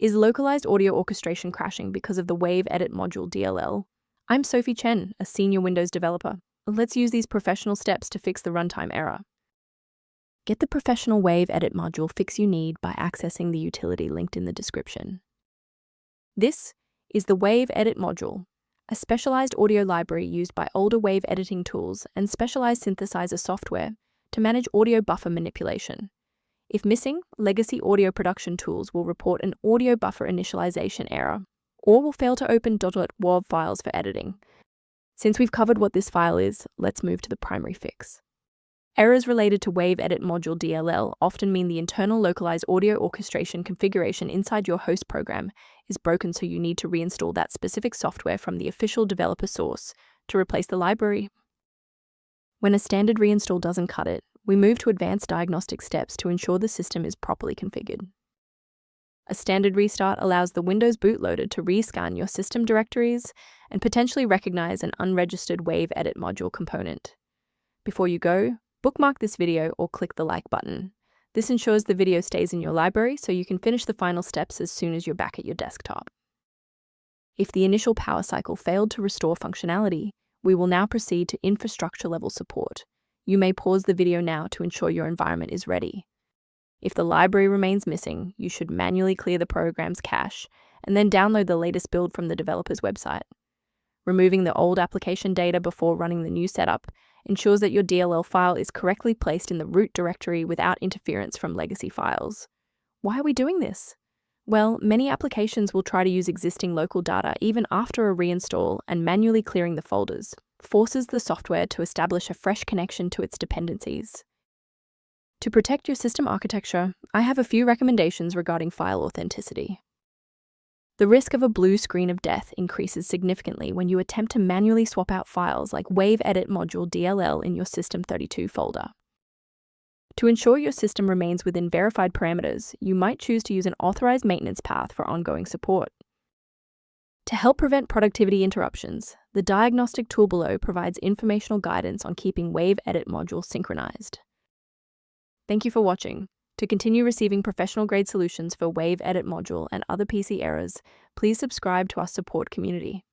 Is localized audio orchestration crashing because of the Waveedit module DLL? I'm Sophie Chen, a senior Windows developer. Let's use these professional steps to fix the runtime error. Get the professional Waveedit module fix you need by accessing the utility linked in the description. This is the Waveedit module, a specialized audio library used by older wave editing tools and specialized synthesizer software to manage audio buffer manipulation. If missing, legacy audio production tools will report an audio buffer initialization error or will fail to open .wav files for editing. Since we've covered what this file is, let's move to the primary fix. Errors related to Waveedit module DLL often mean the internal localized audio orchestration configuration inside your host program is broken, so you need to reinstall that specific software from the official developer source to replace the library. When a standard reinstall doesn't cut it, we move to advanced diagnostic steps to ensure the system is properly configured. A standard restart allows the Windows bootloader to rescan your system directories and potentially recognize an unregistered Waveedit module component. Before you go, bookmark this video or click the like button. This ensures the video stays in your library so you can finish the final steps as soon as you're back at your desktop. If the initial power cycle failed to restore functionality, we will now proceed to infrastructure level support. You may pause the video now to ensure your environment is ready. If the library remains missing, you should manually clear the program's cache and then download the latest build from the developer's website. Removing the old application data before running the new setup ensures that your DLL file is correctly placed in the root directory without interference from legacy files. Why are we doing this? Well, many applications will try to use existing local data even after a reinstall, and manually clearing the folders forces the software to establish a fresh connection to its dependencies. To protect your system architecture, I have a few recommendations regarding file authenticity. The risk of a blue screen of death increases significantly when you attempt to manually swap out files like Waveedit module DLL in your System32 folder. To ensure your system remains within verified parameters, you might choose to use an authorized maintenance path for ongoing support. To help prevent productivity interruptions, the diagnostic tool below provides informational guidance on keeping Waveedit module synchronized. Thank you for watching. To continue receiving professional-grade solutions for Waveedit module and other PC errors, please subscribe to our support community.